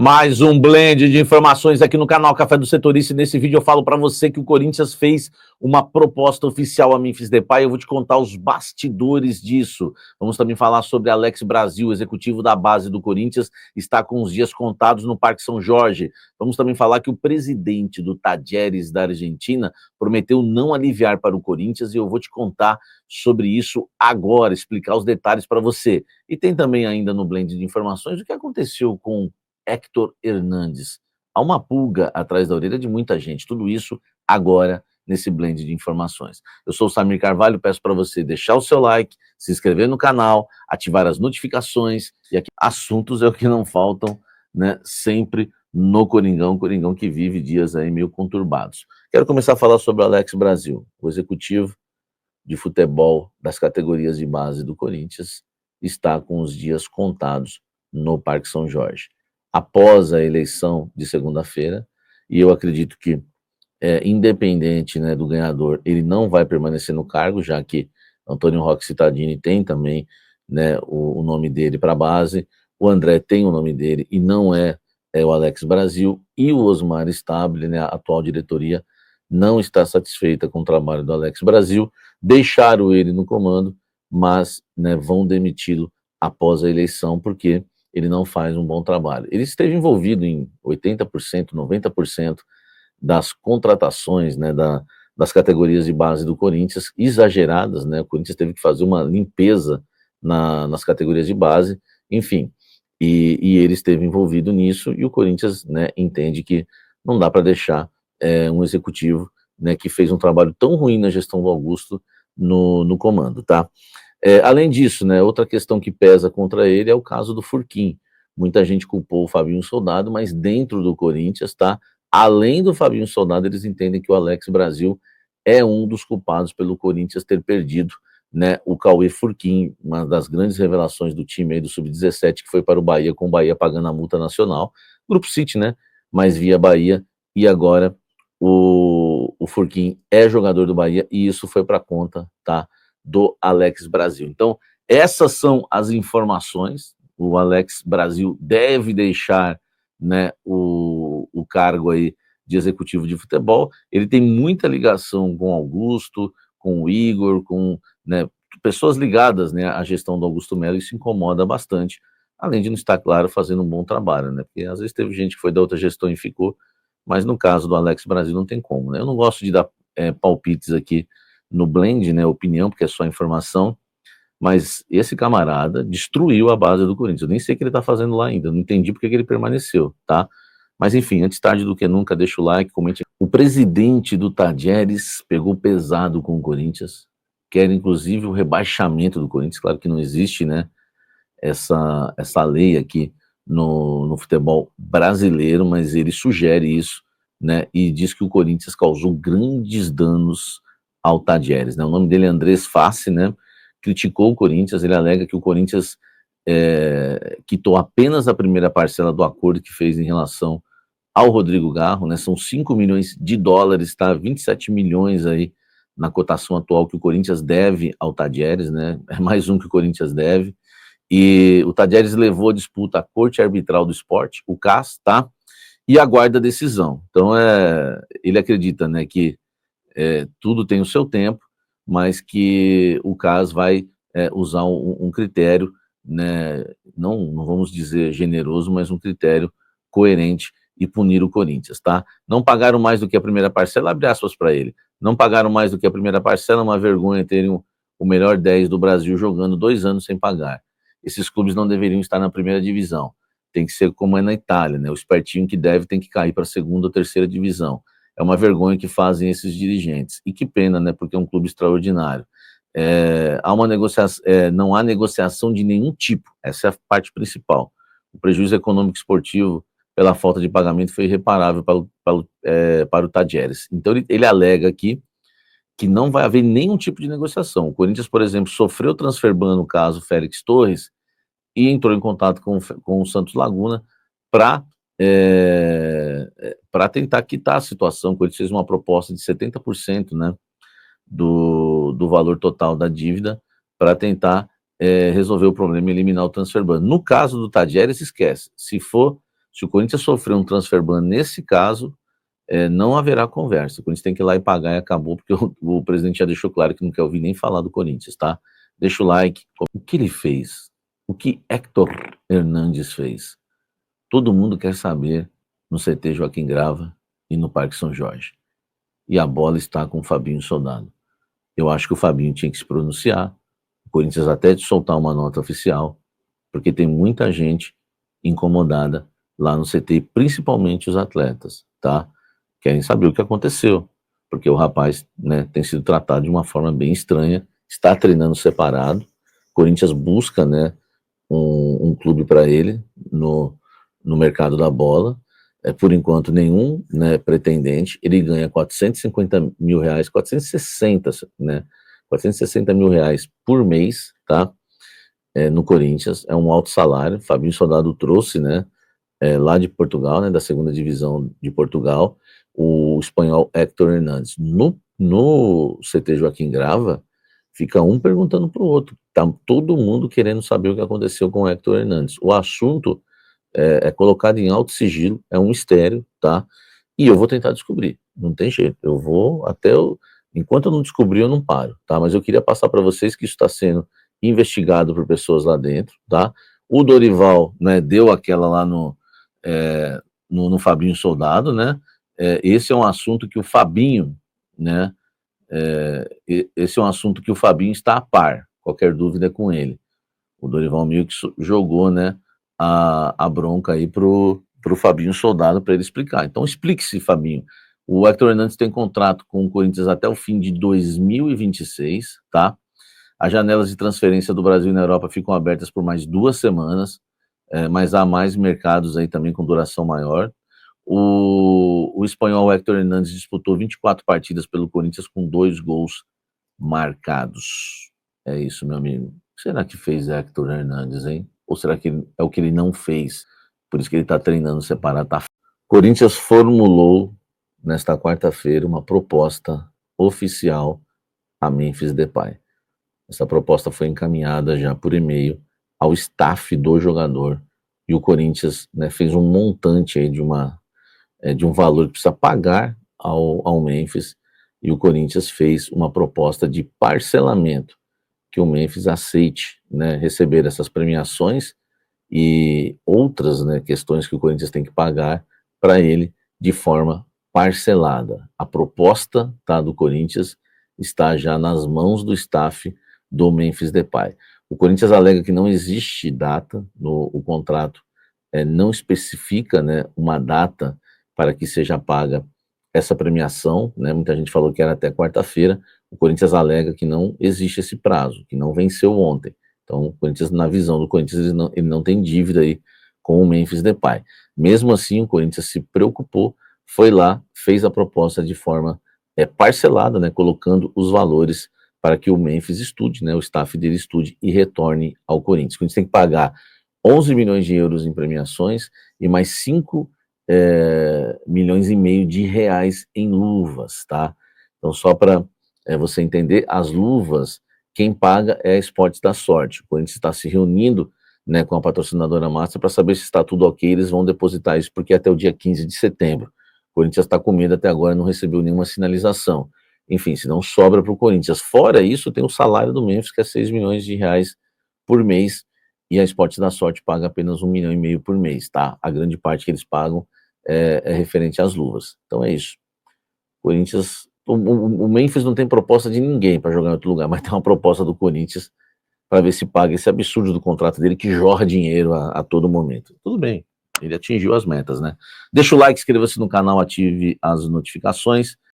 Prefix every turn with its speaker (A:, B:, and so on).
A: Mais um blend de informações aqui no canal Café do Setorista. E nesse vídeo eu falo para você que o Corinthians fez uma proposta oficial a Memphis Depay. Eu vou te contar os bastidores disso. Vamos também falar sobre Alex Brasil, executivo da base do Corinthians, está com os dias contados no Parque São Jorge. Vamos também falar que o presidente do Talleres da Argentina prometeu não aliviar para o Corinthians e eu vou te contar sobre isso agora, explicar os detalhes para você. E tem também ainda no blend de informações o que aconteceu com Héctor Hernandes. Há uma pulga atrás da orelha de muita gente. Tudo isso agora nesse blend de informações. Eu sou o Samir Carvalho, peço para você deixar o seu like, se inscrever no canal, ativar as notificações e aqui assuntos é o que não faltam, né? Sempre no Coringão que vive dias aí meio conturbados. Quero começar a falar sobre o Alex Brasil, o executivo de futebol das categorias de base do Corinthians, está com os dias contados no Parque São Jorge. Após a eleição de segunda-feira, e eu acredito que, independente, né, do ganhador, ele não vai permanecer no cargo, já que Antônio Roque Cittadini tem também, né, o nome dele para a base, o André tem o nome dele e não é o Alex Brasil, e o Osmar Stabile, né, a atual diretoria, não está satisfeita com o trabalho do Alex Brasil, deixaram ele no comando, mas, né, vão demiti-lo após a eleição, porque ele não faz um bom trabalho. Ele esteve envolvido em 80%, 90% das contratações, né, das categorias de base do Corinthians, exageradas, né? O Corinthians teve que fazer uma limpeza nas categorias de base, enfim, e ele esteve envolvido nisso, e o Corinthians, né, entende que não dá para deixar um executivo, né, que fez um trabalho tão ruim na gestão do Augusto no comando, tá? Além disso, né, outra questão que pesa contra ele é o caso do Furquim. Muita gente culpou o Fabinho Soldado, mas dentro do Corinthians, tá? Além do Fabinho Soldado, eles entendem que o Alex Brasil é um dos culpados pelo Corinthians ter perdido, né, o Cauê Furquim, uma das grandes revelações do time aí do Sub-17, que foi para o Bahia, com o Bahia pagando a multa nacional. Grupo City, né? Mas via Bahia, e agora o Furquim é jogador do Bahia, e isso foi para conta, tá, do Alex Brasil. Então, essas são as informações. O Alex Brasil deve deixar, né, o cargo aí de executivo de futebol. Ele tem muita ligação com o Augusto, com o Igor, com, né, pessoas ligadas, né, à gestão do Augusto Melo, e isso incomoda bastante, além de não estar, claro, fazendo um bom trabalho, né, porque às vezes teve gente que foi da outra gestão e ficou, mas no caso do Alex Brasil não tem como, né. Eu não gosto de dar palpites aqui no blend, né, opinião, porque é só informação, mas esse camarada destruiu a base do Corinthians. Eu nem sei o que ele tá fazendo lá ainda, não entendi porque que ele permaneceu, tá? Mas enfim, antes tarde do que nunca, deixa o like, comente. O presidente do Talleres pegou pesado com o Corinthians, quer inclusive o rebaixamento do Corinthians. Claro que não existe, né, essa lei aqui no futebol brasileiro, mas ele sugere isso, né, e diz que o Corinthians causou grandes danos ao Talleres, né? O nome dele é Andrés Fassi, né? Criticou o Corinthians, ele alega que o Corinthians quitou apenas a primeira parcela do acordo que fez em relação ao Rodrigo Garro, né? São 5 milhões de dólares, tá? 27 milhões aí na cotação atual que o Corinthians deve ao Talleres, né? É mais um que o Corinthians deve. E o Talleres levou a disputa à Corte Arbitral do Esporte, o CAS, tá? E aguarda a decisão. Então, ele acredita, né, que tudo tem o seu tempo, mas que o CAS vai usar um critério, né, não vamos dizer generoso, mas um critério coerente e punir o Corinthians, tá? Não pagaram mais do que a primeira parcela, abre aspas para ele, não pagaram mais do que a primeira parcela, é uma vergonha terem o melhor 10 do Brasil jogando 2 anos sem pagar. Esses clubes não deveriam estar na primeira divisão, tem que ser como é na Itália, né? O espertinho que deve tem que cair para a segunda ou terceira divisão. É uma vergonha que fazem esses dirigentes. E que pena, né? Porque é um clube extraordinário. Há uma negociação, não há negociação de nenhum tipo. Essa é a parte principal. O prejuízo econômico e esportivo pela falta de pagamento foi irreparável para o Talleres. Então ele alega aqui que não vai haver nenhum tipo de negociação. O Corinthians, por exemplo, sofreu transfer ban no caso Félix Torres e entrou em contato com o Santos Laguna para tentar quitar a situação. O Corinthians fez uma proposta de 70%, né, do valor total da dívida para tentar resolver o problema e eliminar o transfer ban. No caso do Talleres, esquece. Se for Se o Corinthians sofrer um transfer ban nesse caso, não haverá conversa. O Corinthians tem que ir lá e pagar e acabou, porque o presidente já deixou claro que não quer ouvir nem falar do Corinthians, tá? Deixa o like. O que ele fez? O que Héctor Hernandes fez? Todo mundo quer saber no CT Joaquim Grava e no Parque São Jorge. E a bola está com o Fabinho Soldado. Eu acho que o Fabinho tinha que se pronunciar, o Corinthians até de soltar uma nota oficial, porque tem muita gente incomodada lá no CT, principalmente os atletas, tá? Querem saber o que aconteceu, porque o rapaz, né, tem sido tratado de uma forma bem estranha, está treinando separado, o Corinthians busca, né, um clube para ele no mercado da bola, por enquanto nenhum, né, pretendente, ele ganha 450 mil reais, 460, né, 460 mil reais por mês, tá, no Corinthians, é um alto salário, Fabinho Soldado trouxe, né, lá de Portugal, né, da segunda divisão de Portugal, o espanhol Héctor Hernandes. No CT Joaquim Grava, fica um perguntando para o outro, tá todo mundo querendo saber o que aconteceu com o Héctor Hernandes. O assunto é colocado em alto sigilo, é um mistério, tá? E eu vou tentar descobrir, não tem jeito, eu vou enquanto eu não descobrir, eu não paro, tá? Mas eu queria passar para vocês que isso está sendo investigado por pessoas lá dentro, tá? O Dorival, né, deu aquela lá no Fabinho Soldado, né? Esse é um assunto que o Fabinho, né? Esse é um assunto que o Fabinho está a par, qualquer dúvida é com ele. O Dorival meio que jogou, né, a bronca aí pro Fabinho Soldado para ele explicar. Então explique-se, Fabinho. O Héctor Hernandes tem contrato com o Corinthians até o fim de 2026, tá? As janelas de transferência do Brasil e na Europa ficam abertas por mais 2 semanas, mas há mais mercados aí também com duração maior. O espanhol Héctor Hernandes disputou 24 partidas pelo Corinthians com 2 gols marcados. É isso, meu amigo. Será que fez Héctor Hernandes, hein? Ou será que é o que ele não fez? Por isso que ele está treinando separado. Tá? Corinthians formulou, nesta quarta-feira, uma proposta oficial a Memphis Depay. Essa proposta foi encaminhada já por e-mail ao staff do jogador. E o Corinthians, né, fez um montante aí de um valor que precisa pagar ao Memphis. E o Corinthians fez uma proposta de parcelamento, que o Memphis aceite, né, receber essas premiações e outras, né, questões que o Corinthians tem que pagar para ele de forma parcelada. A proposta, tá, do Corinthians está já nas mãos do staff do Memphis Depay. O Corinthians alega que não existe data, o contrato não especifica, né, uma data para que seja paga essa premiação, né? Muita gente falou que era até quarta-feira. O Corinthians alega que não existe esse prazo, que não venceu ontem. Então, o Corinthians, na visão do Corinthians, ele não tem dívida aí com o Memphis Depay. Mesmo assim, o Corinthians se preocupou, foi lá, fez a proposta de forma parcelada, né, colocando os valores para que o Memphis estude, né, o staff dele estude e retorne ao Corinthians. O Corinthians tem que pagar 11 milhões de euros em premiações e mais 5 milhões e meio de reais em luvas, tá? Então, só para você entender, as luvas, quem paga é a Esportes da Sorte. O Corinthians está se reunindo, né, com a patrocinadora master para saber se está tudo ok, eles vão depositar isso, porque até o dia 15 de setembro. O Corinthians está com medo, até agora não recebeu nenhuma sinalização. Enfim, se não sobra para o Corinthians. Fora isso, tem o salário do Memphis, que é 6 milhões de reais por mês, e a Esportes da Sorte paga apenas 1,5 milhão por mês, tá? A grande parte que eles pagam é referente às luvas. Então é isso. Corinthians, o Memphis não tem proposta de ninguém para jogar em outro lugar, mas tem uma proposta do Corinthians para ver se paga esse absurdo do contrato dele que jorra dinheiro a todo momento. Tudo bem, ele atingiu as metas, né? Deixa o like, inscreva-se no canal, ative as notificações.